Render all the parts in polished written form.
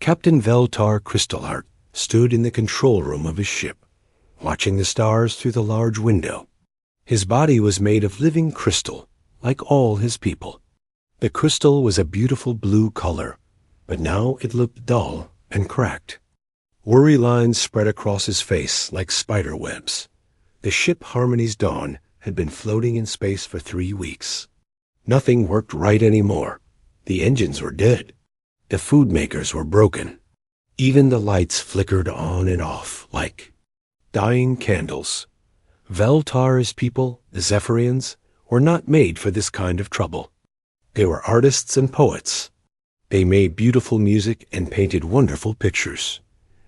Captain Veltar Crystalheart stood in the control room of his ship, watching the stars through the large window. His body was made of living crystal, like all his people. The crystal was a beautiful blue color, but now it looked dull and cracked. Worry lines spread across his face like spider webs. The ship Harmony's Dawn had been floating in space for 3 weeks. Nothing worked right anymore. The engines were dead. The food makers were broken. Even the lights flickered on and off like dying candles. Veltar's people, the Zephyrians, were not made for this kind of trouble. They were artists and poets. They made beautiful music and painted wonderful pictures.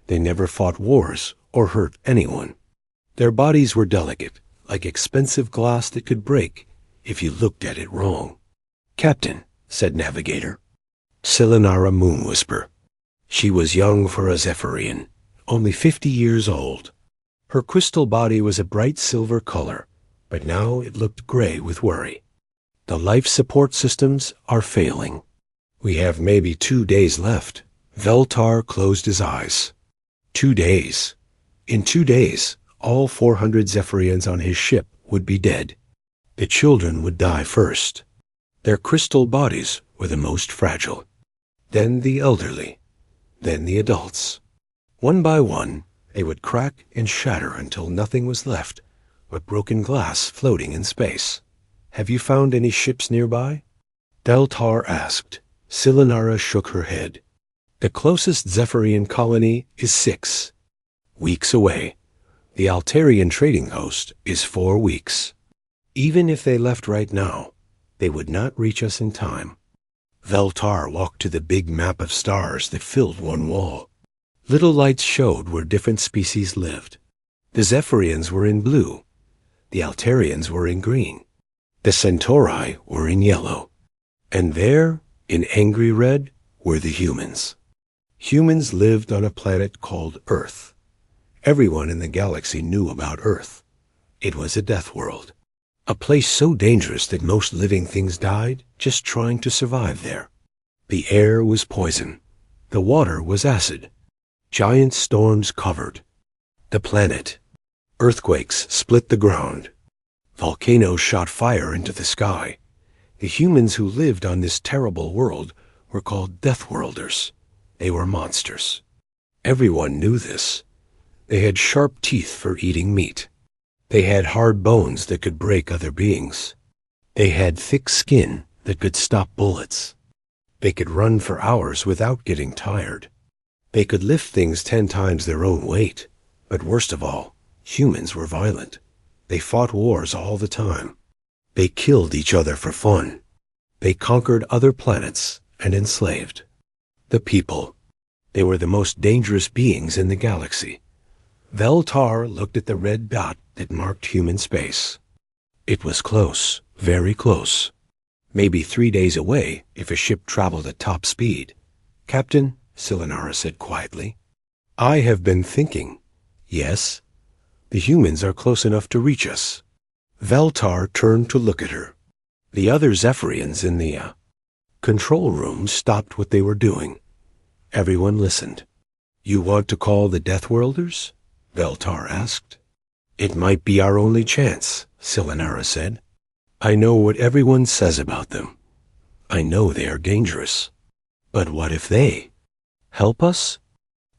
They never fought wars or hurt anyone. Their bodies were delicate, like expensive glass that could break if you looked at it wrong. "Captain," said Navigator. Silenara Moonwhisper. She was young for a Zephyrian, only 50 years old. Her crystal body was a bright silver color, but now it looked gray with worry. "The life support systems are failing. We have maybe 2 days left." Veltar closed his eyes. 2 days. In 2 days, all 400 Zephyrians on his ship would be dead. The children would die first. Their crystal bodies were the most fragile. Then the elderly. Then the adults. One by one, they would crack and shatter until nothing was left but broken glass floating in space. "Have you found any ships nearby?" Veltar asked. Silenara shook her head. "The closest Zephyrian colony is 6 weeks away. The Altarian trading coast is 4 weeks. Even if they left right now, they would not reach us in time." Veltar walked to the big map of stars that filled one wall. Little lights showed where different species lived. The Zephyrians were in blue. The Altarians were in green. The Centauri were in yellow. And there, in angry red, were the humans. Humans lived on a planet called Earth. Everyone in the galaxy knew about Earth. It was a death world, a place so dangerous that most living things died just trying to survive there. The air was poison. The water was acid. Giant storms covered the planet. Earthquakes split the ground. Volcanoes shot fire into the sky. The humans who lived on this terrible world were called Deathworlders. They were monsters. Everyone knew this. They had sharp teeth for eating meat. They had hard bones that could break other beings. They had thick skin that could stop bullets. They could run for hours without getting tired. They could lift things 10 times their own weight. But worst of all, humans were violent. They fought wars all the time. They killed each other for fun. They conquered other planets and enslaved the people. They were the most dangerous beings in the galaxy. Veltar looked at the red dot that marked human space. It was close, very close. Maybe 3 days away if a ship traveled at top speed. "Captain," Silenara said quietly, "I have been thinking." "Yes?" "The humans are close enough to reach us." Veltar turned to look at her. The other Zephyrians in the control room stopped what they were doing. Everyone listened. "You want to call the Deathworlders?" Veltar asked. "It might be our only chance," Silenara said. "I know what everyone says about them. I know they are dangerous. But what if they help us?"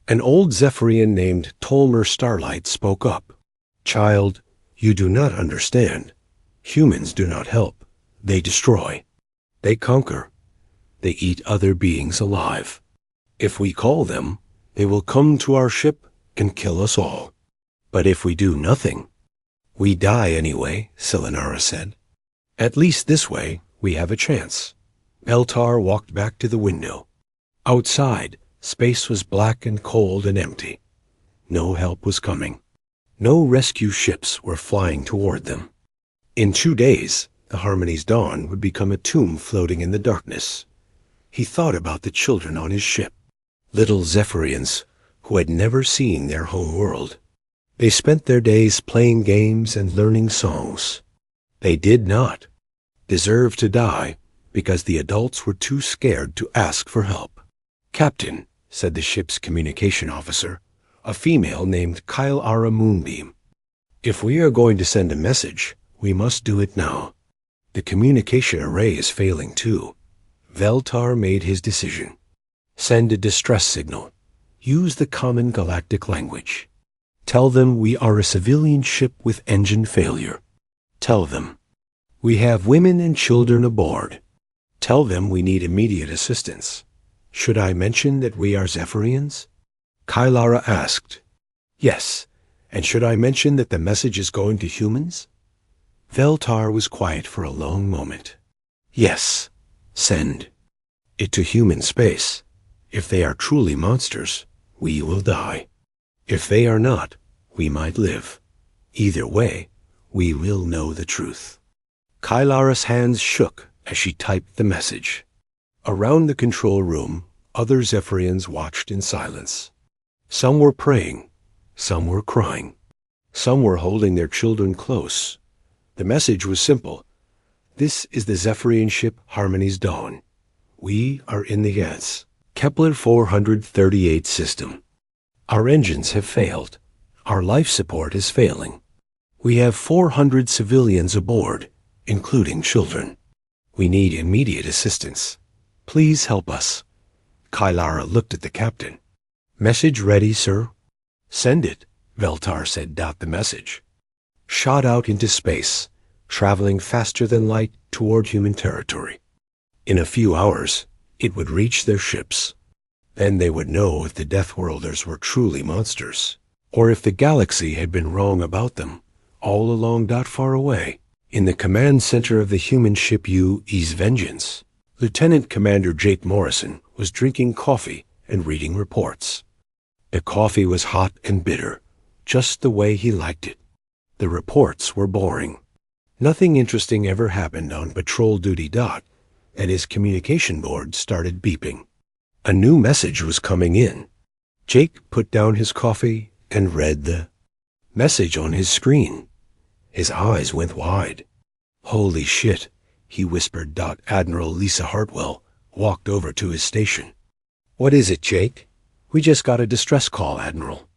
An old Zephyrian named Tolmer Starlight spoke up. "Child, you do not understand. Humans do not help. They destroy. They conquer. They eat other beings alive. If we call them, they will come to our ship and kill us all. But if we do nothing, we die anyway," Silenara said. "At least this way we have a chance." Veltar walked back to the window. Outside, space was black and cold and empty. No help was coming. No rescue ships were flying toward them. In 2 days, the Harmony's Dawn would become a tomb floating in the darkness. He thought about the children on his ship, little Zephyrians who had never seen their home world. They spent their days playing games and learning songs. They did not deserve to die because the adults were too scared to ask for help. "Captain," said the ship's communication officer, a female named Kyle Moonbeam. "If we are going to send a message, we must do it now. The communication array is failing too." Veltar made his decision. "Send a distress signal. Use the common galactic language. Tell them we are a civilian ship with engine failure. Tell them we have women and children aboard. Tell them we need immediate assistance. Should I mention that we are Zephyrians?" Kylara asked. "Yes, and should I mention that the message is going to humans?" Veltar was quiet for a long moment. "Yes, send it to human space. If they are truly monsters, we will die. If they are not, we might live. Either way, we will know the truth." Kylara's hands shook as she typed the message. Around the control room, other Zephyrians watched in silence. Some were praying, some were crying, some were holding their children close. The message was simple. "This is the Zephyrian ship Harmony's Dawn. We are in the S. Kepler 438 system. Our engines have failed. Our life support is failing. We have 400 civilians aboard, including children. We need immediate assistance. Please help us." Kylara looked at the captain. "Message ready, sir." "Send it," Veltar said. The message shot out into space, traveling faster than light toward human territory. In a few hours, it would reach their ships. Then they would know if the Deathworlders were truly monsters, or if the galaxy had been wrong about them, all along that far away. In the command center of the human ship U.E.'s Vengeance, Lieutenant Commander Jake Morrison was drinking coffee and reading reports. The coffee was hot and bitter, just the way he liked it. The reports were boring. Nothing interesting ever happened on patrol duty. And his communication board started beeping. A new message was coming in. Jake put down his coffee and read the message on his screen. His eyes went wide. "Holy shit," he whispered. Admiral Lisa Hartwell walked over to his station. "What is it, Jake?" "We just got a distress call, Admiral.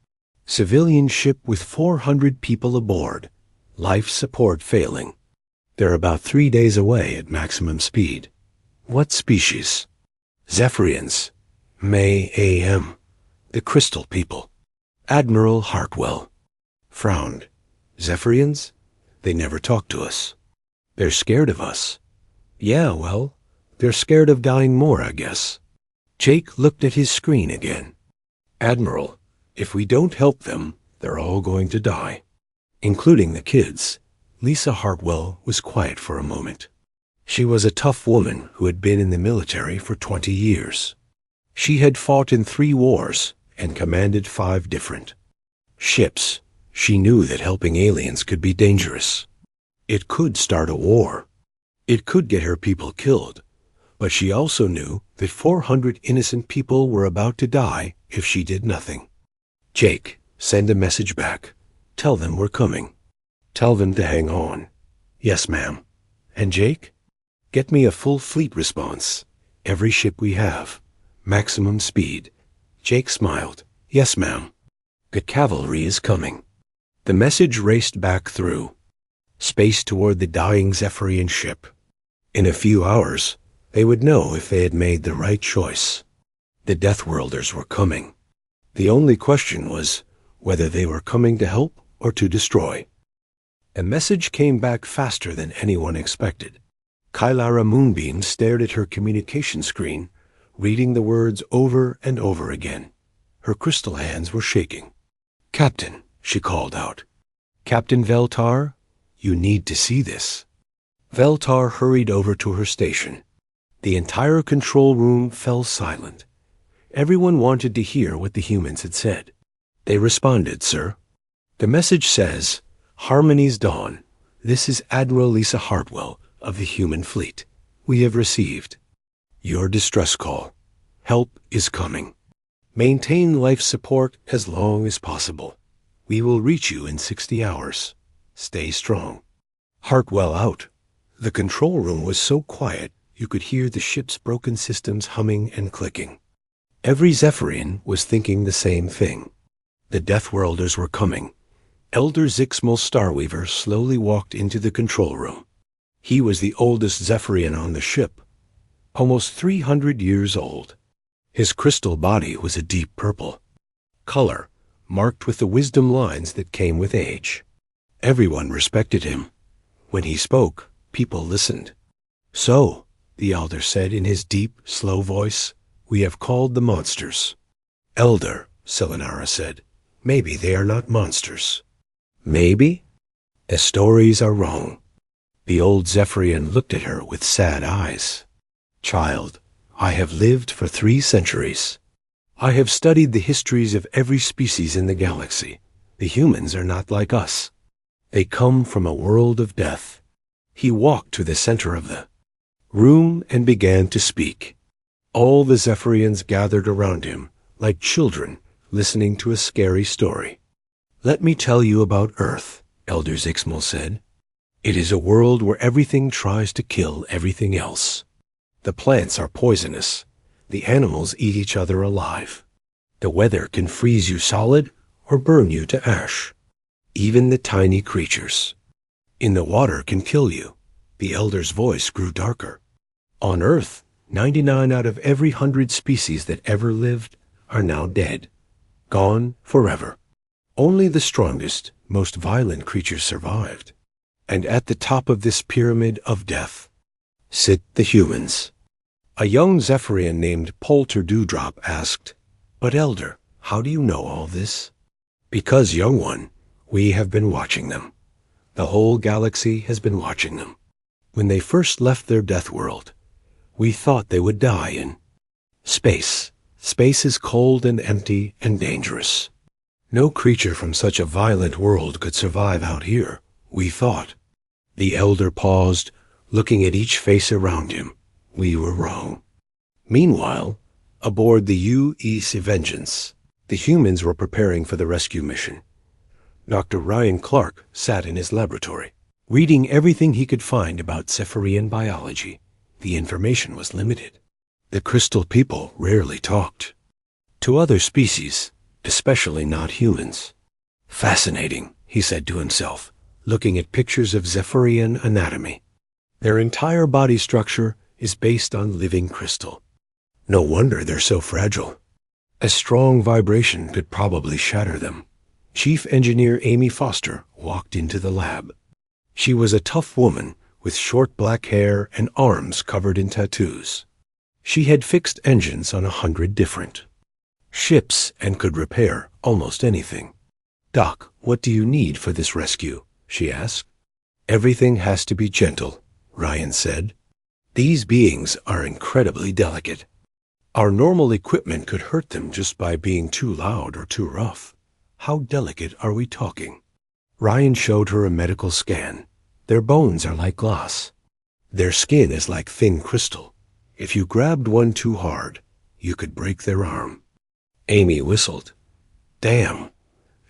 Civilian ship with 400 people aboard. Life support failing. They're about 3 days away at maximum speed." "What species?" "Zephyrians. May A.M. The Crystal People." Admiral Hartwell frowned. "Zephyrians? They never talk to us. They're scared of us." "Yeah, well, they're scared of dying more, I guess." Jake looked at his screen again. "Admiral, if we don't help them, they're all going to die, including the kids." Lisa Hartwell was quiet for a moment. She was a tough woman who had been in the military for 20 years. She had fought in 3 wars and commanded 5 different ships. She knew that helping aliens could be dangerous. It could start a war. It could get her people killed. But she also knew that 400 innocent people were about to die if she did nothing. "Jake, send a message back. Tell them we're coming. Tell them to hang on." "Yes, ma'am." "And Jake? Get me a full fleet response. Every ship we have. Maximum speed." Jake smiled. "Yes, ma'am." "The cavalry is coming." The message raced back through space toward the dying Zephyrian ship. In a few hours, they would know if they had made the right choice. The Deathworlders were coming. The only question was whether they were coming to help or to destroy. A message came back faster than anyone expected. Kylara Moonbeam stared at her communication screen, reading the words over and over again. Her crystal hands were shaking. "Captain," she called out. "Captain Veltar, you need to see this." Veltar hurried over to her station. The entire control room fell silent. Everyone wanted to hear what the humans had said. They responded, "Sir. The message says, Harmony's Dawn. This is Admiral Lisa Hartwell of the human fleet. We have received your distress call. Help is coming. Maintain life support as long as possible. We will reach you in 60 hours. Stay strong." Hartwell out. The control room was so quiet you could hear the ship's broken systems humming and clicking. Every Zephyrian was thinking the same thing. The Deathworlders were coming. Elder Zixmal Starweaver slowly walked into the control room. He was the oldest Zephyrian on the ship, almost 300 years old. His crystal body was a deep purple, color marked with the wisdom lines that came with age. Everyone respected him. When he spoke, people listened. "So," the elder said in his deep, slow voice, "we have called the monsters." "Elder," Selenara said, "maybe they are not monsters." "Maybe?" "The stories are wrong." The old Zephyrian looked at her with sad eyes. "Child, I have lived for 3 centuries. I have studied the histories of every species in the galaxy. The humans are not like us. They come from a world of death." He walked to the center of the room and began to speak. All the Zephyrians gathered around him, like children listening to a scary story. "Let me tell you about Earth," Elder Zixmal said. "It is a world where everything tries to kill everything else. The plants are poisonous. The animals eat each other alive. The weather can freeze you solid or burn you to ash. Even the tiny creatures in the water can kill you." The elder's voice grew darker. "On Earth, 99 out of every 100 species that ever lived are now dead, gone forever. Only the strongest, most violent creatures survived. And at the top of this pyramid of death sit the humans." A young Zephyrian named Polter Dewdrop asked, "But Elder, how do you know all this?" "Because, young one, we have been watching them. The whole galaxy has been watching them. When they first left their death world, we thought they would die in space. Space is cold and empty and dangerous. No creature from such a violent world could survive out here, we thought." The elder paused, looking at each face around him. "We were wrong." Meanwhile, aboard the U.E.C. Vengeance, the humans were preparing for the rescue mission. Dr. Ryan Clark sat in his laboratory, reading everything he could find about Zephyrian biology. The information was limited. The crystal people rarely talked to other species, especially not humans. "Fascinating," he said to himself, looking at pictures of Zephyrian anatomy. Their entire body structure is based on living crystal. No wonder they're so fragile. A strong vibration could probably shatter them. Chief Engineer Amy Foster walked into the lab. She was a tough woman with short black hair and arms covered in tattoos. She had fixed engines on 100 different ships and could repair almost anything. "Doc, what do you need for this rescue?" she asked. "Everything has to be gentle," Ryan said. "These beings are incredibly delicate. Our normal equipment could hurt them just by being too loud or too rough. How delicate are we talking?" Ryan showed her a medical scan. "Their bones are like glass. Their skin is like thin crystal. If you grabbed one too hard, you could break their arm." Amy whistled. "Damn,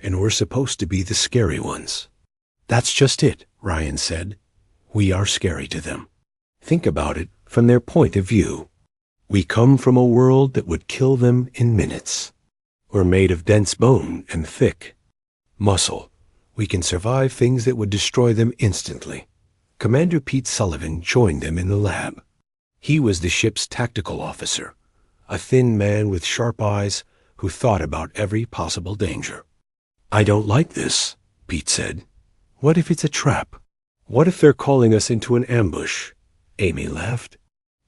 and we're supposed to be the scary ones." "That's just it," Ryan said. "We are scary to them. Think about it from their point of view. We come from a world that would kill them in minutes. We're made of dense bone and thick muscle. We can survive things that would destroy them instantly." Commander Pete Sullivan joined them in the lab. He was the ship's tactical officer, a thin man with sharp eyes who thought about every possible danger. "I don't like this," Pete said. "What if it's a trap? What if they're calling us into an ambush?" Amy laughed.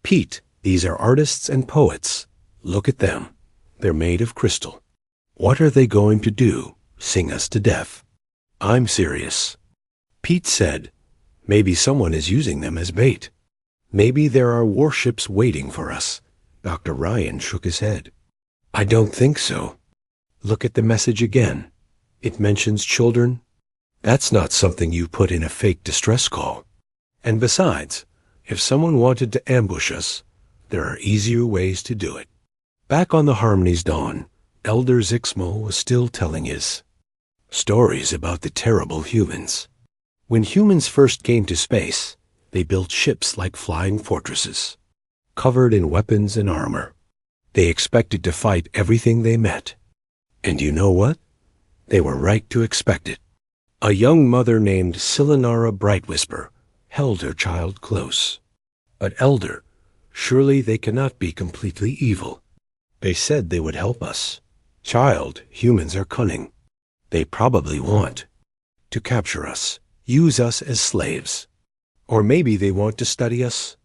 "Pete, these are artists and poets. Look at them. They're made of crystal. What are they going to do? Sing us to death?" "I'm serious." Pete said, "Maybe someone is using them as bait. Maybe there are warships waiting for us." Dr. Ryan shook his head. "I don't think so. Look at the message again. It mentions children. That's not something you put in a fake distress call. And besides, if someone wanted to ambush us, there are easier ways to do it." Back on the Harmony's dawn, Elder Zixmal was still telling his stories about the terrible humans. When humans first came to space, they built ships like flying fortresses, covered in weapons and armor. They expected to fight everything they met. And you know what? They were right to expect it. A young mother named Silenara Brightwhisper held her child close. But Elder, surely they cannot be completely evil. They said they would help us. Child, humans are cunning. They probably want to capture us, use us as slaves. Or maybe they want to study us,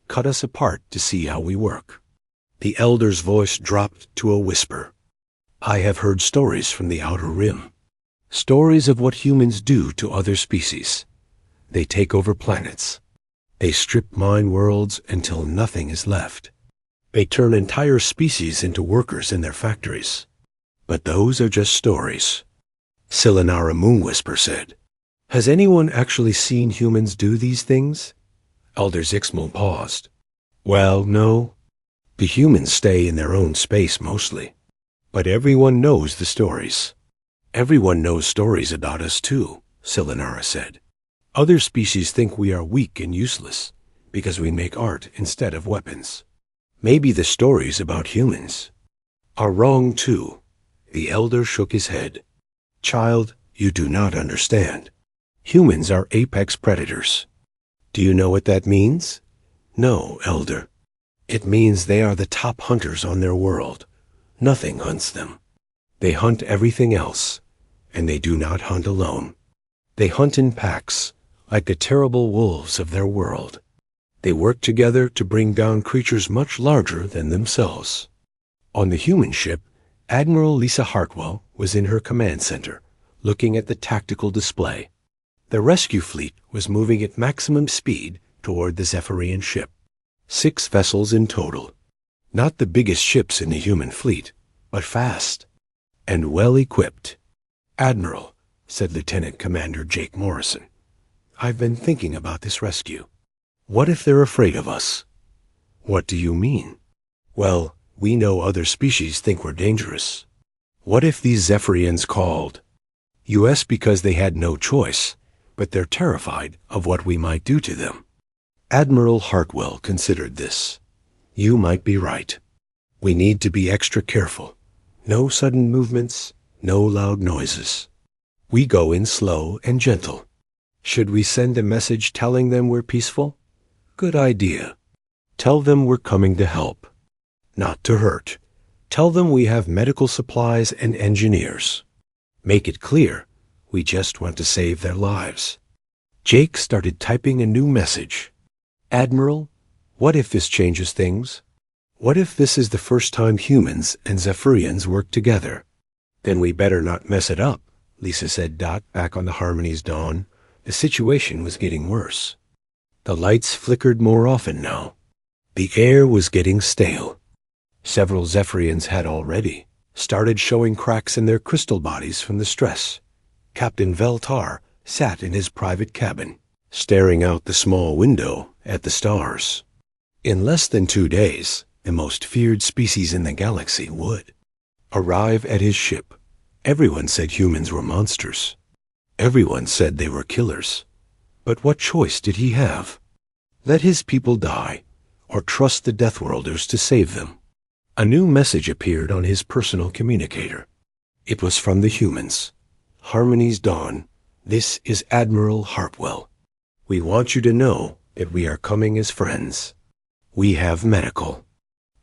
cut us apart to see how we work. The Elder's voice dropped to a whisper. I have heard stories from the Outer Rim. Stories of what humans do to other species. They take over planets. They strip mine worlds until nothing is left. They turn entire species into workers in their factories. But those are just stories. Silenara Moonwhisper said. Has anyone actually seen humans do these things? Elder Zixmal paused. Well, no. The humans stay in their own space mostly. But everyone knows the stories. Everyone knows stories about us too, Silenara said. Other species think we are weak and useless because we make art instead of weapons. Maybe the stories about humans are wrong too. The Elder shook his head. Child, you do not understand. Humans are apex predators. Do you know what that means? No, Elder. It means they are the top hunters on their world. Nothing hunts them. They hunt everything else, and they do not hunt alone. They hunt in packs, like the terrible wolves of their world. They work together to bring down creatures much larger than themselves. On the human ship, Admiral Lisa Hartwell was in her command center, looking at the tactical display. The rescue fleet was moving at maximum speed toward the Zephyrian ship. 6 vessels in total. Not the biggest ships in the human fleet, but fast and well equipped. Admiral, said Lieutenant Commander Jake Morrison, I've been thinking about this rescue. What if they're afraid of us? What do you mean? Well, we know other species think we're dangerous. What if these Zephyrians called us because they had no choice, but they're terrified of what we might do to them? Admiral Hartwell considered this. You might be right. We need to be extra careful. No sudden movements, no loud noises. We go in slow and gentle. Should we send a message telling them we're peaceful? Good idea. Tell them we're coming to help, not to hurt. Tell them we have medical supplies and engineers. Make it clear we just want to save their lives. Jake started typing a new message. Admiral, what if this changes things? What if this is the first time humans and Zephyrians work together? Then we better not mess it up, Lisa said back on the Harmony's Dawn. The situation was getting worse. The lights flickered more often now. The air was getting stale. Several Zephyrians had already started showing cracks in their crystal bodies from the stress. Captain Veltar sat in his private cabin, staring out the small window at the stars. In less than 2 days, the most feared species in the galaxy would arrive at his ship. Everyone said humans were monsters. Everyone said they were killers. But what choice did he have? Let his people die, or trust the Deathworlders to save them. A new message appeared on his personal communicator. It was from the humans. Harmony's Dawn, this is Admiral Hartwell. We want you to know that we are coming as friends. We have medical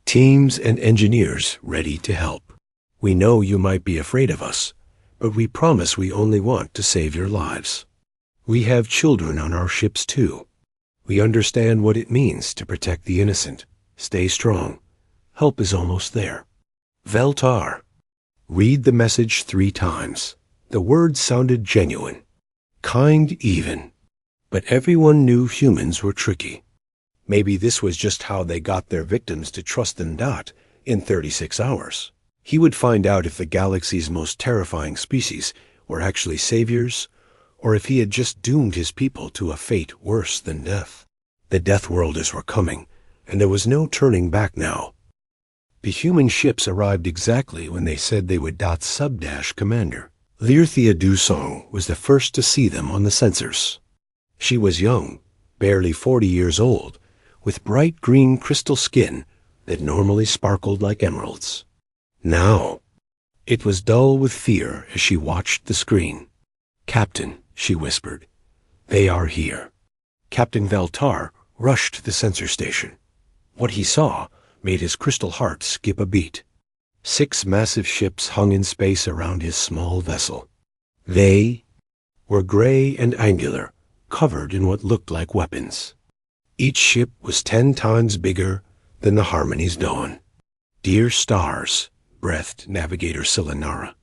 teams and engineers ready to help. We know you might be afraid of us, but we promise we only want to save your lives. We have children on our ships too. We understand what it means to protect the innocent. Stay strong. Help is almost there. Veltar. Read the message 3 times. The words sounded genuine. Kind even. But everyone knew humans were tricky. Maybe this was just how they got their victims to trust them in 36 hours. He would find out if the galaxy's most terrifying species were actually saviors, or if he had just doomed his people to a fate worse than death. The Deathworlders were coming, and there was no turning back now. The human ships arrived exactly when they said they would. Commander Lyrthia Dusong was the first to see them on the sensors. She was young, barely 40 years old, with bright green crystal skin that normally sparkled like emeralds. Now, it was dull with fear as she watched the screen. "Captain," she whispered, "they are here." Captain Veltar rushed to the sensor station. What he saw made his crystal heart skip a beat. 6 massive ships hung in space around his small vessel. They were gray and angular, covered in what looked like weapons. Each ship was 10 times bigger than the Harmony's Dawn. "Dear stars," breathed Navigator Silenara,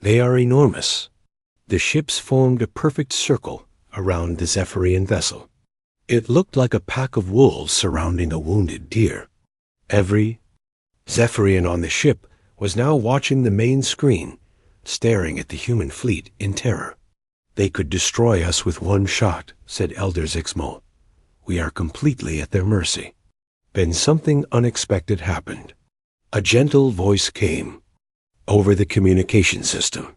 "they are enormous." The ships formed a perfect circle around the Zephyrian vessel. It looked like a pack of wolves surrounding a wounded deer. Every Zephyrian on the ship was now watching the main screen, staring at the human fleet in terror. "They could destroy us with one shot," said Elder Zixmol. "We are completely at their mercy." Then something unexpected happened. A gentle voice came over the communication system.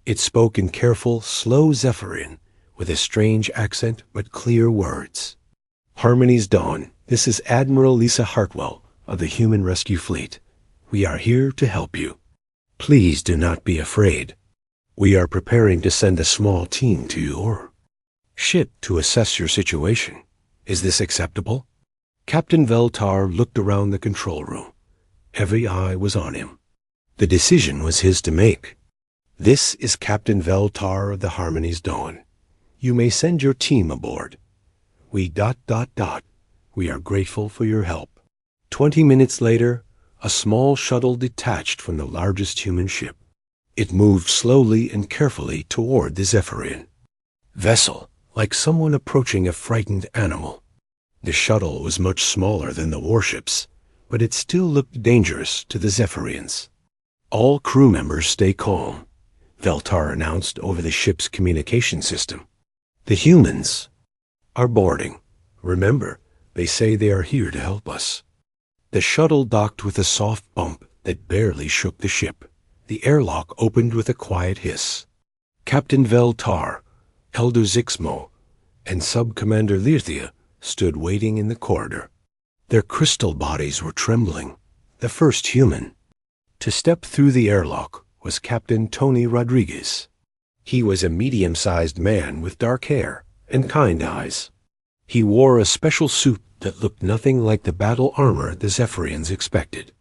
It spoke in careful, slow Zephyrian, with a strange accent but clear words. "Harmony's Dawn, this is Admiral Lisa Hartwell of the Human Rescue Fleet. We are here to help you. Please do not be afraid. We are preparing to send a small team to your ship to assess your situation. Is this acceptable?" Captain Veltar looked around the control room. Every eye was on him. The decision was his to make. "This is Captain Veltar of the Harmony's Dawn. You may send your team aboard. We ... We are grateful for your help." 20 minutes later, a small shuttle detached from the largest human ship. It moved slowly and carefully toward the Zephyrian vessel, like someone approaching a frightened animal. The shuttle was much smaller than the warships, but it still looked dangerous to the Zephyrians. "All crew members stay calm," Veltar announced over the ship's communication system. "The humans are boarding. Remember, they say they are here to help us." The shuttle docked with a soft bump that barely shook the ship. The airlock opened with a quiet hiss. Captain Veltar, Elder Zixmo, and Sub-Commander Lyrthia stood waiting in the corridor. Their crystal bodies were trembling. The first human to step through the airlock was Captain Tony Rodriguez. He was a medium-sized man with dark hair and kind eyes. He wore a special suit that looked nothing like the battle armor the Zephyrians expected.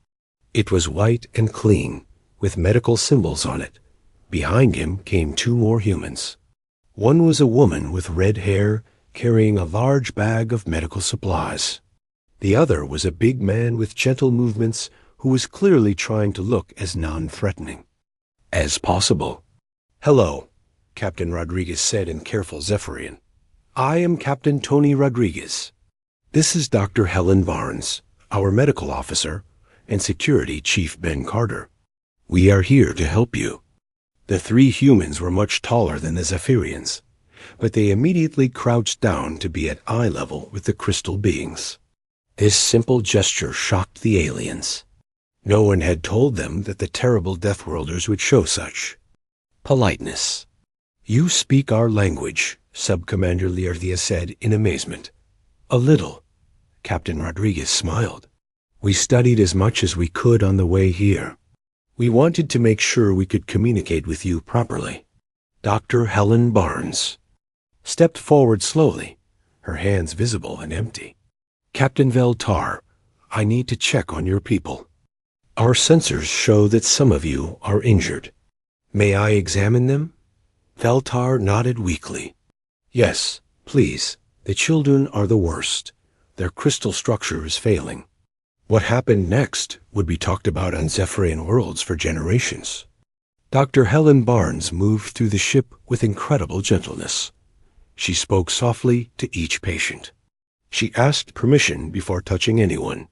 It was white and clean, with medical symbols on it. Behind him came 2 more humans. One was a woman with red hair carrying a large bag of medical supplies. The other was a big man with gentle movements who was clearly trying to look as non-threatening as possible. "Hello," Captain Rodriguez said in careful Zephyrian. "I am Captain Tony Rodriguez. This is Dr. Helen Barnes, our medical officer, and security chief Ben Carter. We are here to help you." The 3 humans were much taller than the Zephyrians, but they immediately crouched down to be at eye level with the crystal beings. This simple gesture shocked the aliens. No one had told them that the terrible Deathworlders would show such politeness. "You speak our language," Sub-Commander Lyrthia said in amazement. "A little." Captain Rodriguez smiled. "We studied as much as we could on the way here. We wanted to make sure we could communicate with you properly." Dr. Helen Barnes stepped forward slowly, her hands visible and empty. "Captain Veltar, I need to check on your people. Our sensors show that some of you are injured. May I examine them?" Veltar nodded weakly. "Yes, please. The children are the worst. Their crystal structure is failing. What happened next would be talked about on Zephyrian worlds for generations." Dr. Helen Barnes moved through the ship with incredible gentleness. She spoke softly to each patient. She asked permission before touching anyone.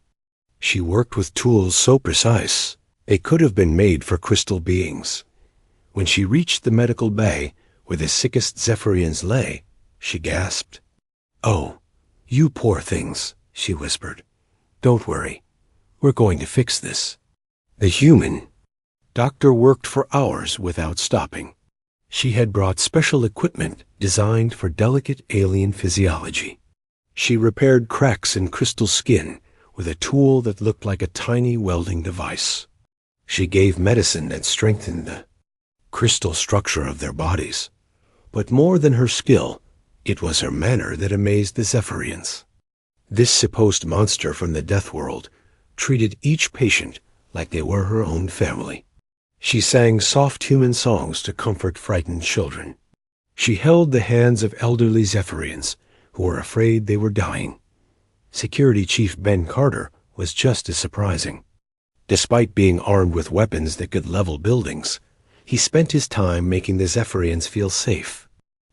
She worked with tools so precise, they could have been made for crystal beings. When she reached the medical bay where the sickest Zephyrians lay, she gasped. "Oh, you poor things," she whispered. "Don't worry. We're going to fix this." The human doctor worked for hours without stopping. She had brought special equipment designed for delicate alien physiology. She repaired cracks in crystal skin with a tool that looked like a tiny welding device. She gave medicine that strengthened the crystal structure of their bodies. But more than her skill, it was her manner that amazed the Zephyrians. This supposed monster from the death world treated each patient like they were her own family. She sang soft human songs to comfort frightened children. She held the hands of elderly Zephyrians who were afraid they were dying. Security Chief Ben Carter was just as surprising. Despite being armed with weapons that could level buildings, he spent his time making the Zephyrians feel safe.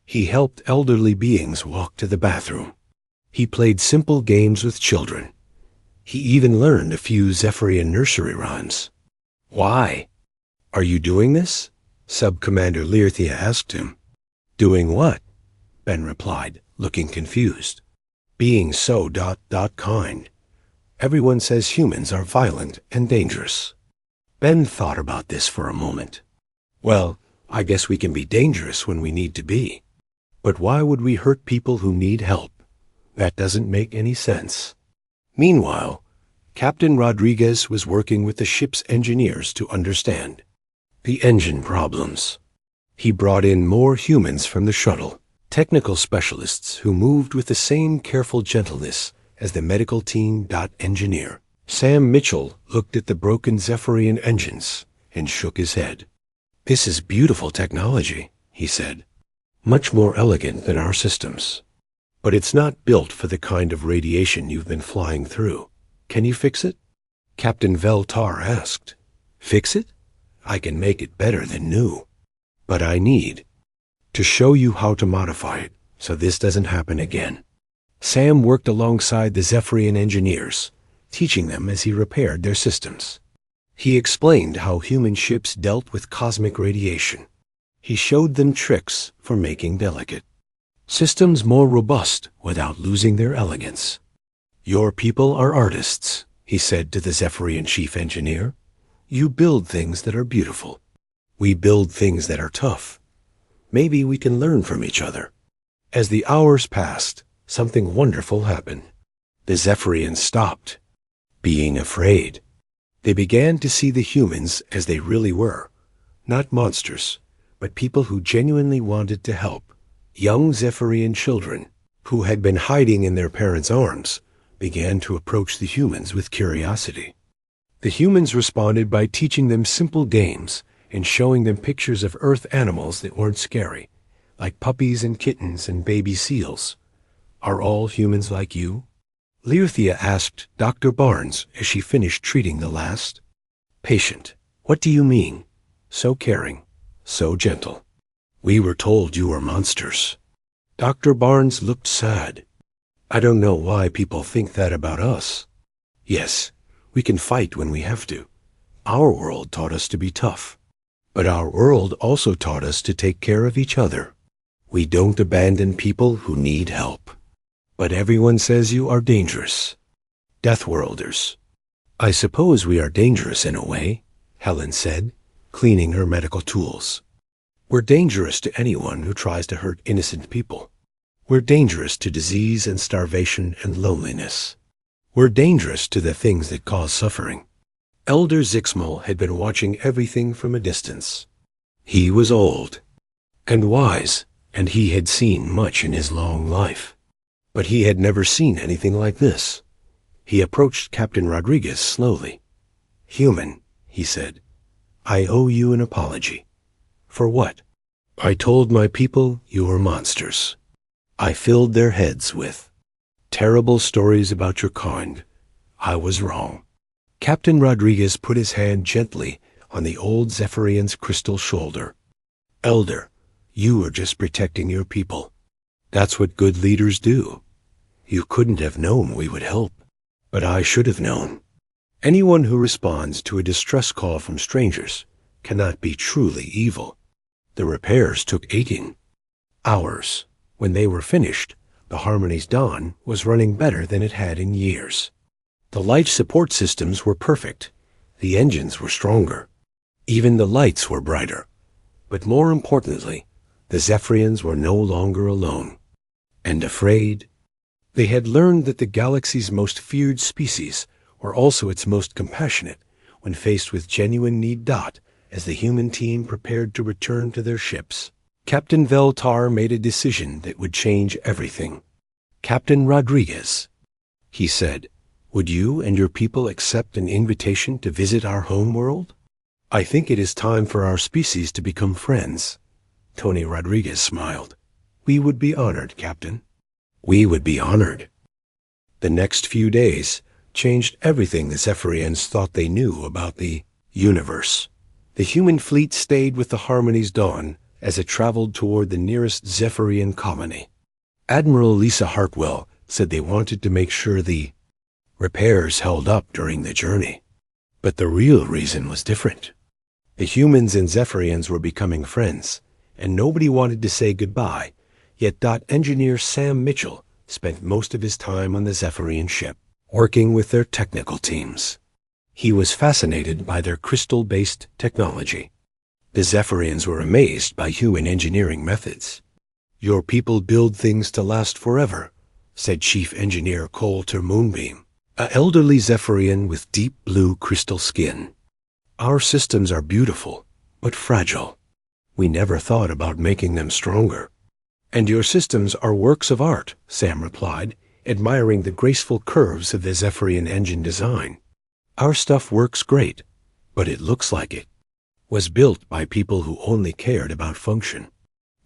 He helped elderly beings walk to the bathroom. He played simple games with children. He even learned a few Zephyrian nursery rhymes. "Why? Are you doing this?" Sub-Commander Learthia asked him. "Doing what?" Ben replied, looking confused. "Being so kind. Everyone says humans are violent and dangerous." Ben thought about this for a moment. "Well, I guess we can be dangerous when we need to be. But why would we hurt people who need help? That doesn't make any sense." Meanwhile, Captain Rodriguez was working with the ship's engineers to understand the engine problems. He brought in more humans from the shuttle, technical specialists who moved with the same careful gentleness as the medical team. Engineer Sam Mitchell looked at the broken Zephyrian engines and shook his head. "This is beautiful technology," he said. "Much more elegant than our systems. But it's not built for the kind of radiation you've been flying through. Can you fix it?" Captain Veltar asked. "Fix it? I can make it better than new. But I need to show you how to modify it so this doesn't happen again." Sam worked alongside the Zephyrian engineers, teaching them as he repaired their systems. He explained how human ships dealt with cosmic radiation. He showed them tricks for making delicate systems more robust without losing their elegance. "Your people are artists," he said to the Zephyrian chief engineer. "You build things that are beautiful. We build things that are tough. Maybe we can learn from each other." As the hours passed, something wonderful happened. The Zephyrians stopped being afraid. They began to see the humans as they really were, not monsters, but people who genuinely wanted to help. Young Zephyrian children, who had been hiding in their parents' arms, began to approach the humans with curiosity. The humans responded by teaching them simple games and showing them pictures of Earth animals that weren't scary, like puppies and kittens and baby seals. "Are all humans like you?" Learthia asked Dr. Barnes as she finished treating the last patient. "What do you mean? So caring, so gentle." "We were told you were monsters." Dr. Barnes looked sad. "I don't know why people think that about us. Yes, we can fight when we have to. Our world taught us to be tough. But our world also taught us to take care of each other. We don't abandon people who need help. But everyone says you are dangerous. Deathworlders." "I suppose we are dangerous in a way," Helen said, cleaning her medical tools. "We're dangerous to anyone who tries to hurt innocent people. We're dangerous to disease and starvation and loneliness. We're dangerous to the things that cause suffering." Elder Zixmal had been watching everything from a distance. He was old and wise, and he had seen much in his long life. But he had never seen anything like this. He approached Captain Rodriguez slowly. "Human," he said, "I owe you an apology." "For what?" "I told my people you were monsters. I filled their heads with terrible stories about your kind. I was wrong." Captain Rodriguez put his hand gently on the old Zephyrian's crystal shoulder. "Elder, you were just protecting your people. That's what good leaders do. You couldn't have known we would help, but I should have known. Anyone who responds to a distress call from strangers cannot be truly evil." The repairs took 18 hours. When they were finished, the Harmony's Dawn was running better than it had in years. The life support systems were perfect. The engines were stronger. Even the lights were brighter. But more importantly, the Zephyrians were no longer alone and afraid. They had learned that the galaxy's most feared species were also its most compassionate when faced with genuine need. As the human team prepared to return to their ships, Captain Veltar made a decision that would change everything. "Captain Rodriguez," he said, "would you and your people accept an invitation to visit our homeworld? I think it is time for our species to become friends." Tony Rodriguez smiled. "We would be honored, Captain." "We would be honored." The next few days changed everything the Zephyrians thought they knew about the universe. The human fleet stayed with the Harmony's Dawn as it traveled toward the nearest Zephyrian colony. Admiral Lisa Hartwell said they wanted to make sure the repairs held up during the journey. But the real reason was different. The humans and Zephyrians were becoming friends, and nobody wanted to say goodbye, yet engineer Sam Mitchell spent most of his time on the Zephyrian ship, working with their technical teams. He was fascinated by their crystal-based technology. The Zephyrians were amazed by human engineering methods. "Your people build things to last forever," said Chief Engineer Coulter Moonbeam, an elderly Zephyrian with deep blue crystal skin. "Our systems are beautiful, but fragile. We never thought about making them stronger." "And your systems are works of art," Sam replied, admiring the graceful curves of the Zephyrian engine design. "Our stuff works great, but it looks like it was built by people who only cared about function.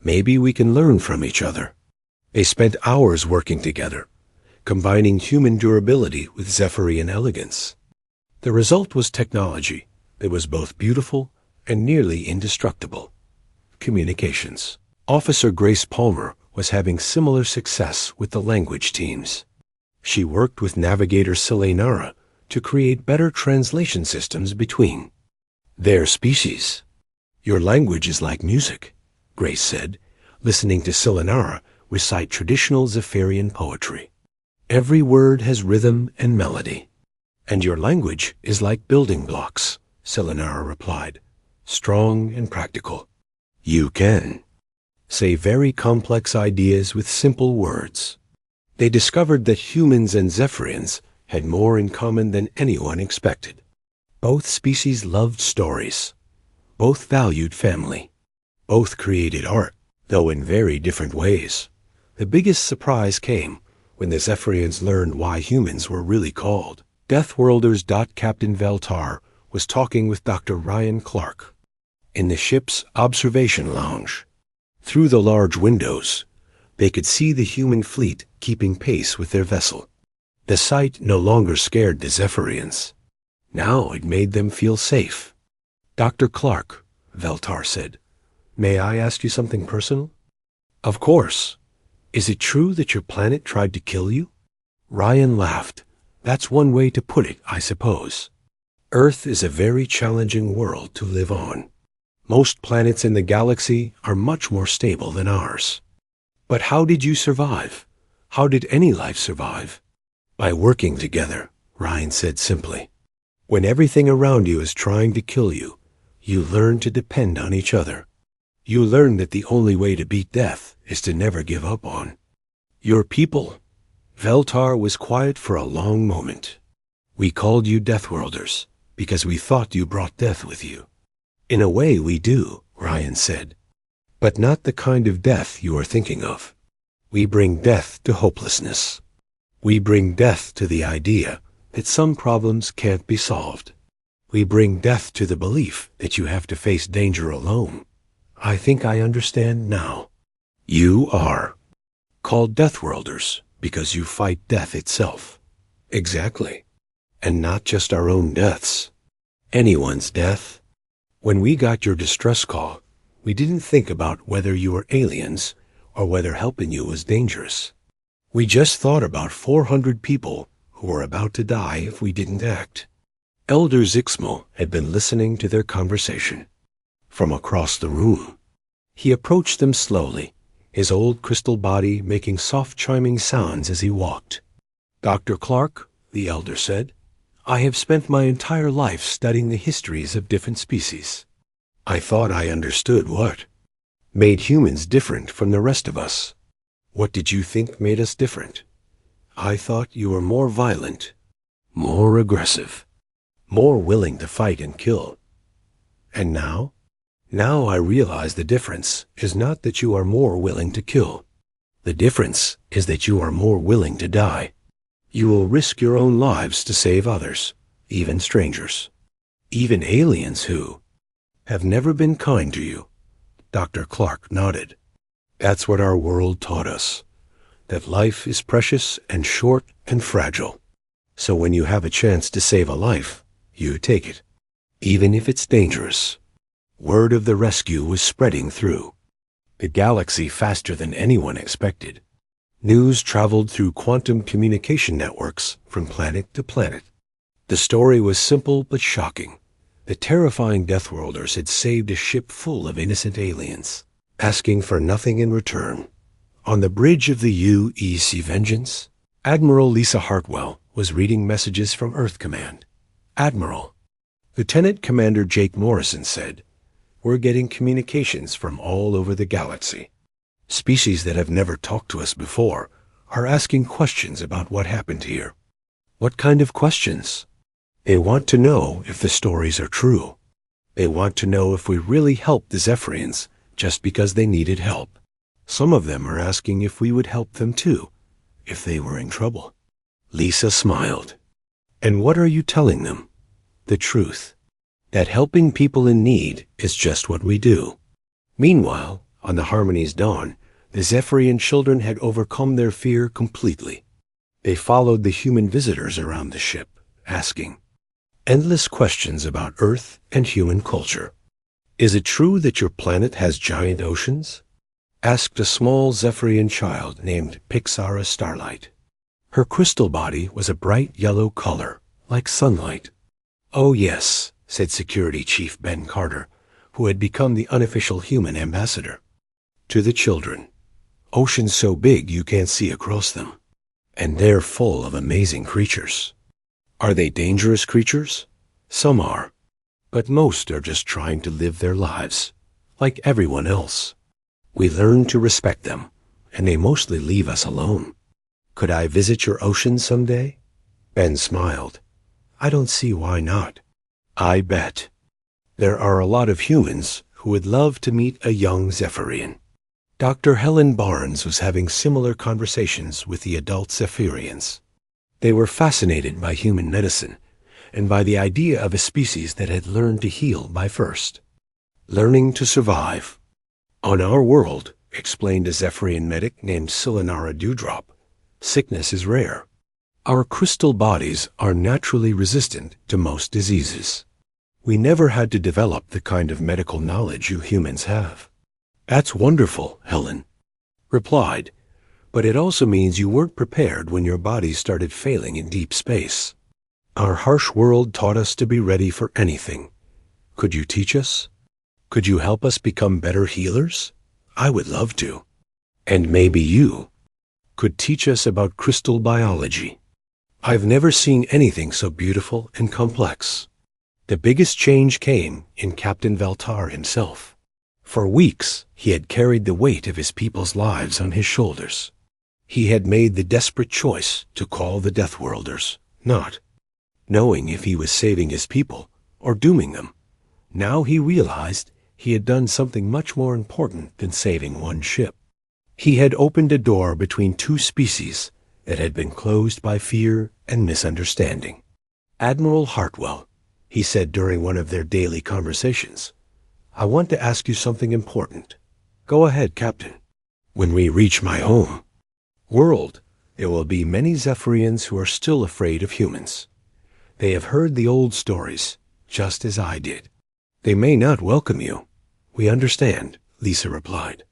Maybe we can learn from each other." They spent hours working together, combining human durability with Zephyrian elegance. The result was technology that was both beautiful and nearly indestructible. Communications. Officer Grace Palmer was having similar success with the language teams. She worked with Navigator Selenara to create better translation systems between their species. "Your language is like music," Grace said, listening to Selenara recite traditional Zephyrian poetry. "Every word has rhythm and melody." "And your language is like building blocks," Selenara replied, "strong and practical. You can say very complex ideas with simple words." They discovered that humans and Zephyrians had more in common than anyone expected. Both species loved stories. Both valued family. Both created art, though in very different ways. The biggest surprise came when the Zephyrians learned why humans were really called Deathworlders. Captain Veltar was talking with Dr. Ryan Clark in the ship's observation lounge. Through the large windows, they could see the human fleet keeping pace with their vessel. The sight no longer scared the Zephyrians. Now it made them feel safe. "Dr. Clark," Veltar said, "may I ask you something personal?" "Of course. Is it true that your planet tried to kill you?" Ryan laughed. "That's one way to put it, I suppose. Earth is a very challenging world to live on. Most planets in the galaxy are much more stable than ours. But how did you survive? How did any life survive?" "By working together," Ryan said simply. "When everything around you is trying to kill you, you learn to depend on each other. You learn that the only way to beat death is to never give up on your people." Veltar was quiet for a long moment. "We called you Deathworlders because we thought you brought death with you." "In a way we do," Ryan said. "But not the kind of death you are thinking of. We bring death to hopelessness. We bring death to the idea that some problems can't be solved. We bring death to the belief that you have to face danger alone." "I think I understand now." "You are called Deathworlders because you fight death itself." "Exactly. And not just our own deaths. Anyone's death. When we got your distress call, we didn't think about whether you were aliens or whether helping you was dangerous. We just thought about 400 people who were about to die if we didn't act." Elder Zixmal had been listening to their conversation from across the room. He approached them slowly, his old crystal body making soft chiming sounds as he walked. "Dr. Clark," the elder said, "I have spent my entire life studying the histories of different species. I thought I understood what made humans different from the rest of us. What did you think made us different?" "I thought you were more violent." more aggressive, more willing to fight and kill. And now? Now I realize the difference is not that you are more willing to kill. The difference is that you are more willing to die. You will risk your own lives to save others, even strangers, even aliens who have never been kind to you. Dr. Clark nodded. That's what our world taught us, that life is precious and short and fragile. So when you have a chance to save a life, you take it, even if it's dangerous. Word of the rescue was spreading through the galaxy faster than anyone expected. News traveled through quantum communication networks from planet to planet. The story was simple but shocking. The terrifying Deathworlders had saved a ship full of innocent aliens, asking for nothing in return. On the bridge of the UEC Vengeance, Admiral Lisa Hartwell was reading messages from Earth Command. Admiral, Lieutenant Commander Jake Morrison said, "We're getting communications from all over the galaxy. Species that have never talked to us before are asking questions about what happened here." What kind of questions? They want to know if the stories are true. They want to know if we really helped the Zephyrians just because they needed help. Some of them are asking if we would help them too, if they were in trouble. Lisa smiled. And what are you telling them? The truth. That helping people in need is just what we do. Meanwhile, on the Harmony's dawn, the Zephyrian children had overcome their fear completely. They followed the human visitors around the ship, asking endless questions about Earth and human culture. "Is it true that your planet has giant oceans?" asked a small Zephyrian child named Pixara Starlight. Her crystal body was a bright yellow color, like sunlight. "Oh yes," said Security Chief Ben Carter, who had become the unofficial human ambassador. To the children, "Oceans so big you can't see across them. And they're full of amazing creatures." Are they dangerous creatures? Some are. But most are just trying to live their lives, like everyone else. We learn to respect them, and they mostly leave us alone. "Could I visit your ocean someday?" Ben smiled. "I don't see why not." "I bet. There are a lot of humans who would love to meet a young Zephyrian." Dr. Helen Barnes was having similar conversations with the adult Zephyrians. They were fascinated by human medicine and by the idea of a species that had learned to heal by first learning to survive. "On our world," explained a Zephyrian medic named Silenara Dewdrop, "sickness is rare. Our crystal bodies are naturally resistant to most diseases. We never had to develop the kind of medical knowledge you humans have." "That's wonderful," Helen replied, "but it also means you weren't prepared when your bodies started failing in deep space. Our harsh world taught us to be ready for anything. Could you teach us? Could you help us become better healers? I would love to. And maybe you could teach us about crystal biology. I've never seen anything so beautiful and complex." The biggest change came in Captain Valtar himself. For weeks, he had carried the weight of his people's lives on his shoulders. He had made the desperate choice to call the Deathworlders, not knowing if he was saving his people or dooming them. Now he realized he had done something much more important than saving one ship. He had opened a door between two species that had been closed by fear and misunderstanding. "Admiral Hartwell," he said during one of their daily conversations, "I want to ask you something important." "Go ahead, Captain." "When we reach my home world, there will be many Zephyrians who are still afraid of humans. They have heard the old stories, just as I did. They may not welcome you." "We understand," Lisa replied.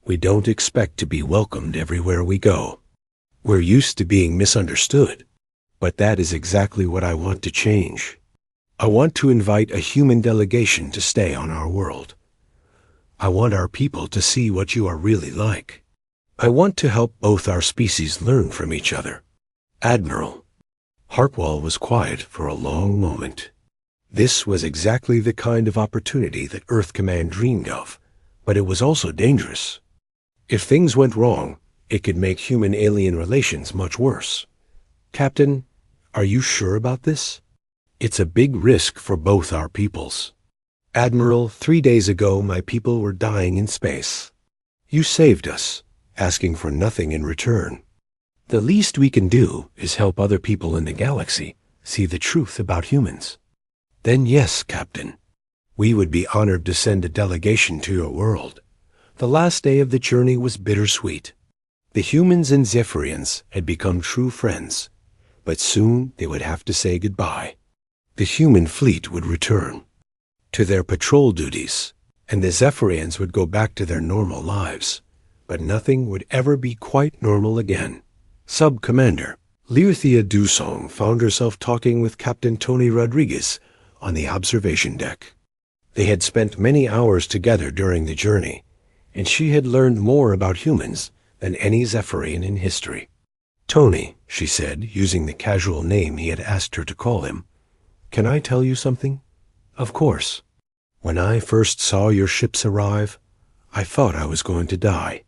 "We don't expect to be welcomed everywhere we go. We're used to being misunderstood. But that is exactly what I want to change. I want to invite a human delegation to stay on our world. I want our people to see what you are really like. I want to help both our species learn from each other." "Admiral." Hartwell was quiet for a long moment. This was exactly the kind of opportunity that Earth Command dreamed of, but it was also dangerous. If things went wrong, it could make human-alien relations much worse. "Captain, Are you sure about this? It's a big risk for both our peoples. Admiral, 3 days ago my people were dying in space. You saved us, asking for nothing in return. The least we can do is help other people in the galaxy see the truth about humans. Then yes, Captain. We would be honored to send a delegation to your world. The last day of the journey was bittersweet. The humans and Zephyrians had become true friends, but soon they would have to say goodbye. The human fleet would return to their patrol duties, and the Zephyrians would go back to their normal lives. But nothing would ever be quite normal again. Sub-Commander Learthia Dusong found herself talking with Captain Tony Rodriguez on the observation deck. They had spent many hours together during the journey, and she had learned more about humans than any Zephyrian in history. Tony, she said, using the casual name he had asked her to call him, can I tell you something? Of course. When I first saw your ships arrive, I thought I was going to die.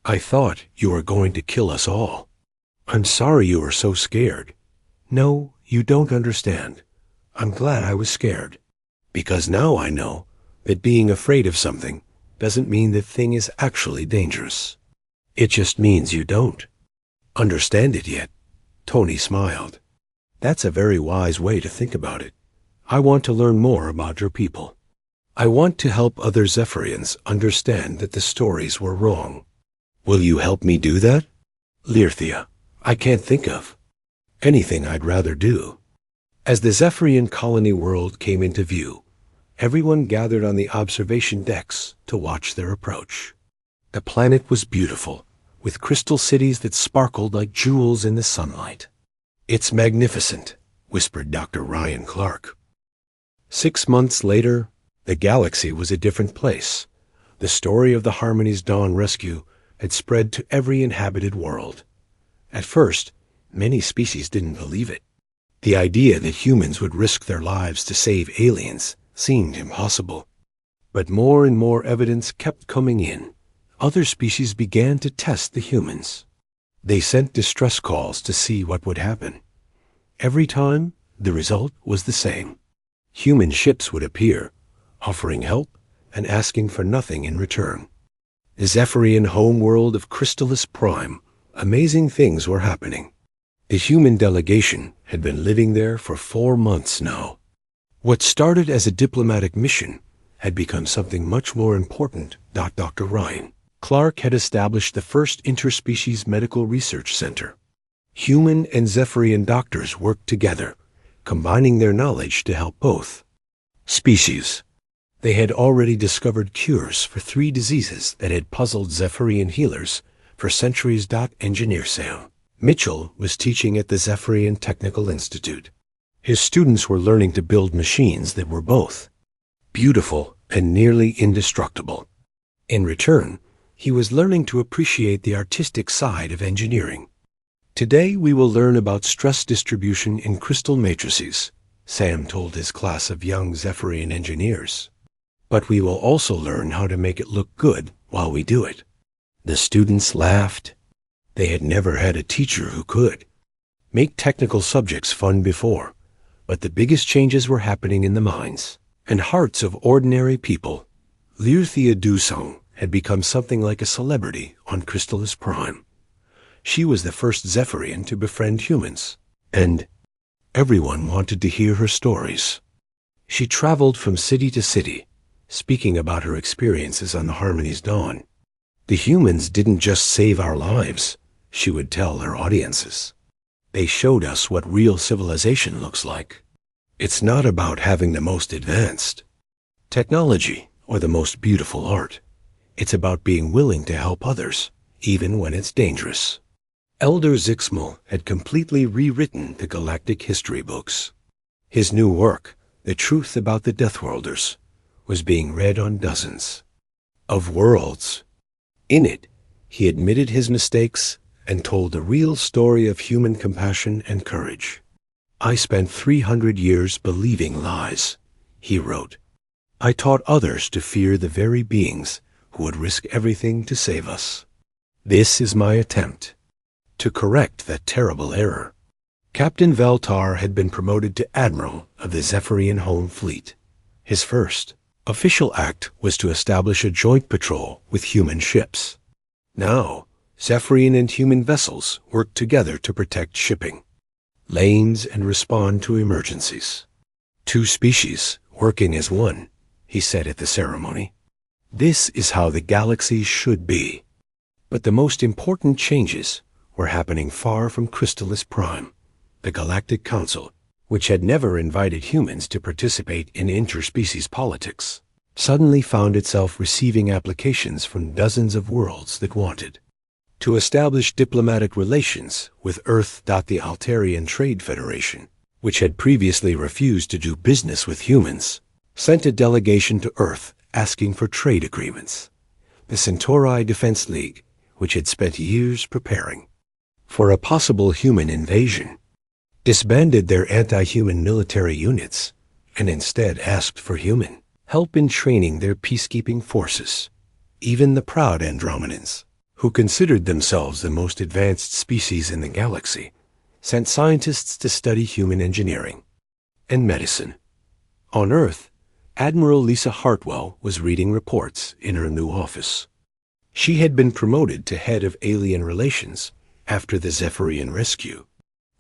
I thought you were going to kill us all. I'm sorry you were so scared. No, you don't understand. I'm glad I was scared. Because now I know that being afraid of something doesn't mean the thing is actually dangerous. It just means you don't understand it yet. Tony smiled. That's a very wise way to think about it. I want to learn more about your people. I want to help other Zephyrians understand that the stories were wrong. Will you help me do that? Learthia, I can't think of anything I'd rather do. As the Zephyrian colony world came into view, everyone gathered on the observation decks to watch their approach. The planet was beautiful, with crystal cities that sparkled like jewels in the sunlight. It's magnificent, whispered Dr. Ryan Clark. 6 months later, the galaxy was a different place. The story of the Harmony's Dawn rescue had spread to every inhabited world. At first, many species didn't believe it. The idea that humans would risk their lives to save aliens seemed impossible. But more and more evidence kept coming in. Other species began to test the humans. They sent distress calls to see what would happen. Every time, the result was the same. Human ships would appear, offering help and asking for nothing in return. The Zephyrian homeworld of Crystallis Prime, amazing things were happening. The human delegation had been living there for 4 months now. What started as a diplomatic mission had become something much more important. Dr. Ryan Clark had established the first interspecies medical research center. Human and Zephyrian doctors worked together, combining their knowledge to help both species. They had already discovered cures for 3 diseases that had puzzled Zephyrian healers for centuries. Engineer Sam Mitchell was teaching at the Zephyrian Technical Institute. His students were learning to build machines that were both beautiful and nearly indestructible. In return, he was learning to appreciate the artistic side of engineering. Today we will learn about stress distribution in crystal matrices, Sam told his class of young Zephyrian engineers. But we will also learn how to make it look good while we do it. The students laughed. They had never had a teacher who could make technical subjects fun before, but the biggest changes were happening in the minds and hearts of ordinary people. Learthia Dusong had become something like a celebrity on Crystallis Prime. She was the first Zephyrian to befriend humans, and everyone wanted to hear her stories. She traveled from city to city, speaking about her experiences on the Harmony's Dawn. The humans didn't just save our lives, she would tell her audiences. They showed us what real civilization looks like. It's not about having the most advanced technology or the most beautiful art. It's about being willing to help others, even when it's dangerous. Elder Zixmal had completely rewritten the galactic history books. His new work, The Truth About the Deathworlders, was being read on dozens of worlds. In it, he admitted his mistakes and told the real story of human compassion and courage. I spent 300 years believing lies, he wrote. I taught others to fear the very beings who would risk everything to save us. This is my attempt to correct that terrible error. Captain Veltar had been promoted to Admiral of the Zephyrian Home Fleet. His first official act was to establish a joint patrol with human ships. Now, Zephyrian and human vessels worked together to protect shipping lanes and respond to emergencies. Two species working as one, he said at the ceremony. This is how the galaxy should be. But the most important changes were happening far from Crystalis Prime, the Galactic Council, which had never invited humans to participate in interspecies politics, suddenly found itself receiving applications from dozens of worlds that wanted to establish diplomatic relations with Earth. The Altarian Trade Federation, which had previously refused to do business with humans, sent a delegation to Earth asking for trade agreements. The Centauri Defense League, which had spent years preparing for a possible human invasion, disbanded their anti-human military units and instead asked for human help in training their peacekeeping forces. Even the proud Andromedans, who considered themselves the most advanced species in the galaxy, sent scientists to study human engineering and medicine. On Earth, Admiral Lisa Hartwell was reading reports in her new office. She had been promoted to head of alien relations after the Zephyrian rescue.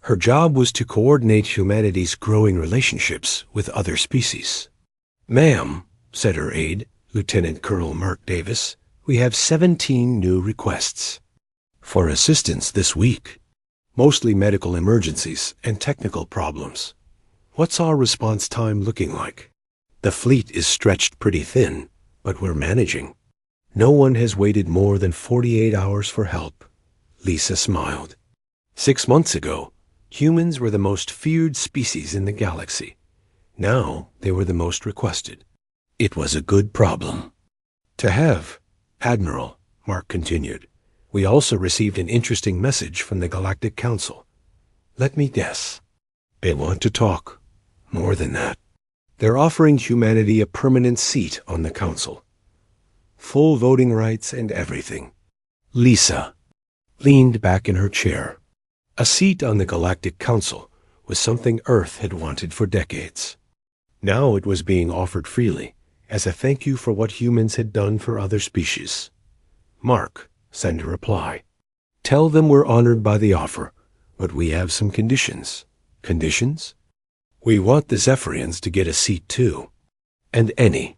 Her job was to coordinate humanity's growing relationships with other species. "Ma'am," said her aide, Lieutenant Colonel Mark Davis, "we have 17 new requests for assistance this week, mostly medical emergencies and technical problems. What's our response time looking like? The fleet is stretched pretty thin, but we're managing. No one has waited more than 48 hours for help." Lisa smiled. 6 months ago, humans were the most feared species in the galaxy. Now they were the most requested. It was a good problem to have. "Admiral," Mark continued, "we also received an interesting message from the Galactic Council. Let me guess. They want to talk. More than that. They're offering humanity a permanent seat on the Council. Full voting rights and everything." Lisa leaned back in her chair. A seat on the Galactic Council was something Earth had wanted for decades. Now it was being offered freely, as a thank you for what humans had done for other species. "Mark," sent a reply. "Tell them we're honored by the offer, but we have some conditions." "Conditions?" "We want the Zephyrians to get a seat too. And any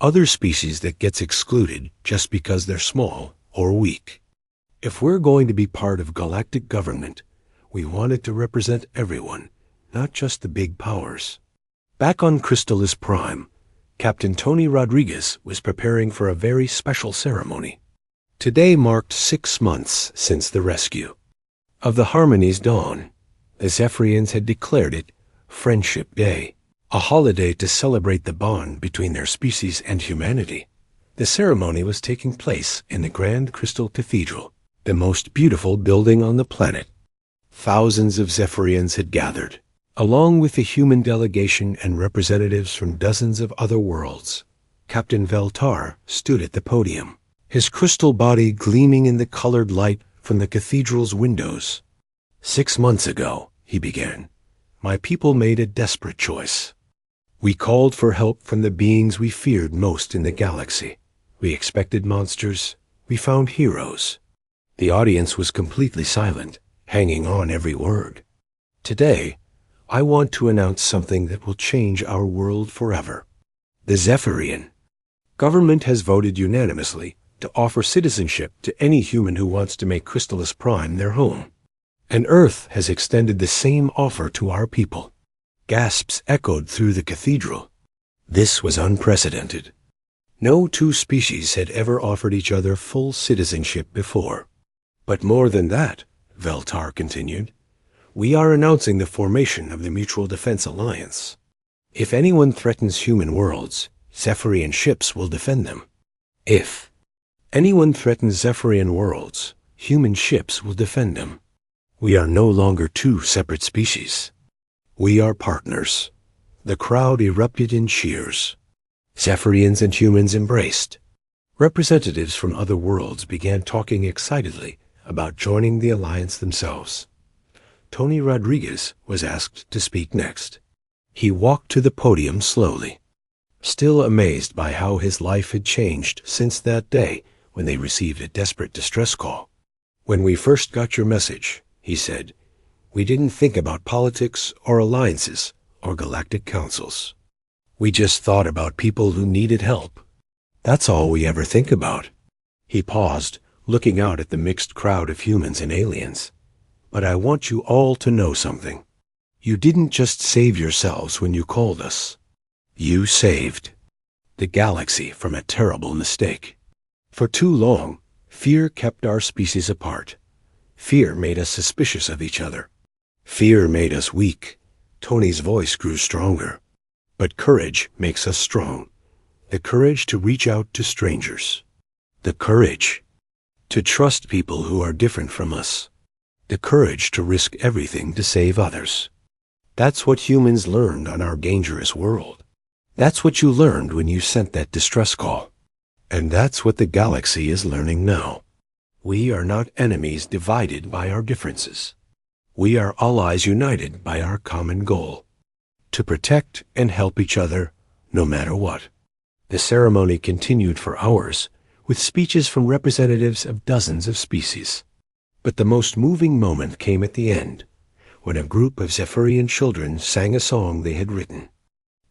other species that gets excluded just because they're small or weak. If we're going to be part of galactic government, we want it to represent everyone, not just the big powers." Back on Crystalis Prime, Captain Tony Rodriguez was preparing for a very special ceremony. Today marked 6 months since the rescue of the Harmony's dawn. The Zephyrians had declared it Friendship Day, a holiday to celebrate the bond between their species and humanity. The ceremony was taking place in the Grand Crystal Cathedral, the most beautiful building on the planet. Thousands of Zephyrians had gathered, along with the human delegation and representatives from dozens of other worlds. Captain Veltar stood at the podium, his crystal body gleaming in the colored light from the cathedral's windows. 6 months ago, he began, my people made a desperate choice. We called for help from the beings we feared most in the galaxy. We expected monsters. We found heroes. The audience was completely silent, hanging on every word. Today, I want to announce something that will change our world forever. The Zephyrian government has voted unanimously to offer citizenship to any human who wants to make Crystalis Prime their home. And Earth has extended the same offer to our people. Gasps echoed through the cathedral. This was unprecedented. No two species had ever offered each other full citizenship before. But more than that, Veltar continued, we are announcing the formation of the Mutual Defense Alliance. If anyone threatens human worlds, Zephyrian ships will defend them. If anyone threatens Zephyrian worlds, human ships will defend them. We are no longer two separate species. We are partners. The crowd erupted in cheers. Zephyrians and humans embraced. Representatives from other worlds began talking excitedly about joining the alliance themselves. Tony Rodriguez was asked to speak next. He walked to the podium slowly, still amazed by how his life had changed since that day when they received a desperate distress call. "When we first got your message," he said, "we didn't think about politics or alliances or galactic councils. We just thought about people who needed help. That's all we ever think about." He paused, looking out at the mixed crowd of humans and aliens. "But I want you all to know something. You didn't just save yourselves when you called us. You saved the galaxy from a terrible mistake. For too long, fear kept our species apart. Fear made us suspicious of each other. Fear made us weak." Tony's voice grew stronger. "But courage makes us strong. The courage to reach out to strangers. The courage to trust people who are different from us. The courage to risk everything to save others. That's what humans learned on our dangerous world. That's what you learned when you sent that distress call. And that's what the galaxy is learning now. We are not enemies divided by our differences. We are allies united by our common goal: to protect and help each other no matter what." The ceremony continued for hours, with speeches from representatives of dozens of species. But the most moving moment came at the end, when a group of Zephyrian children sang a song they had written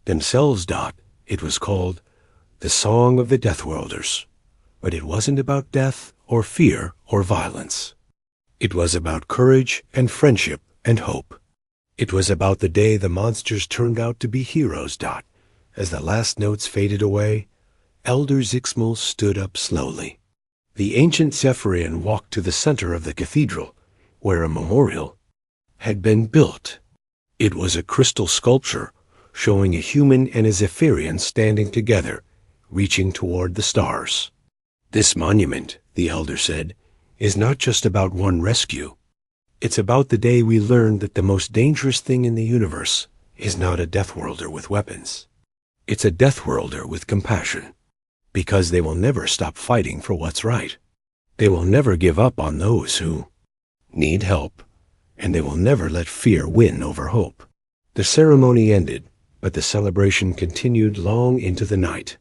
themselves. It was called "The Song of the Deathworlders," but it wasn't about death or fear or violence. It was about courage and friendship and hope. It was about the day the monsters turned out to be heroes. As the last notes faded away, Elder Zixmal stood up slowly. The ancient Zephyrian walked to the center of the cathedral, where a memorial had been built. It was a crystal sculpture showing a human and a Zephyrian standing together, reaching toward the stars. "This monument," the elder said, "is not just about one rescue. It's about the day we learned that the most dangerous thing in the universe is not a Deathworlder with weapons. It's a Deathworlder with compassion, because they will never stop fighting for what's right. They will never give up on those who need help, and they will never let fear win over hope." The ceremony ended, but the celebration continued long into the night.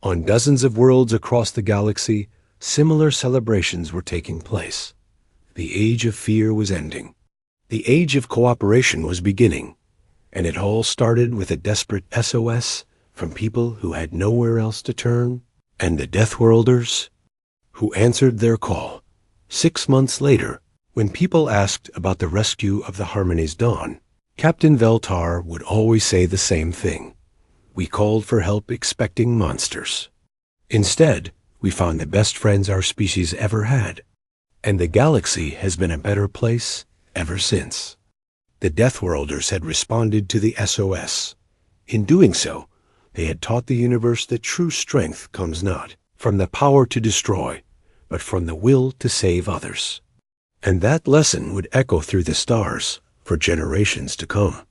On dozens of worlds across the galaxy, similar celebrations were taking place. The age of fear was ending. The age of cooperation was beginning, and it all started with a desperate SOS from people who had nowhere else to turn, and the Deathworlders who answered their call. 6 months later, when people asked about the rescue of the Harmony's Dawn, Captain Veltar would always say the same thing: "We called for help expecting monsters. Instead, we found the best friends our species ever had, and the galaxy has been a better place ever since." The Deathworlders had responded to the SOS. In doing so, they had taught the universe that true strength comes not from the power to destroy, but from the will to save others. And that lesson would echo through the stars for generations to come.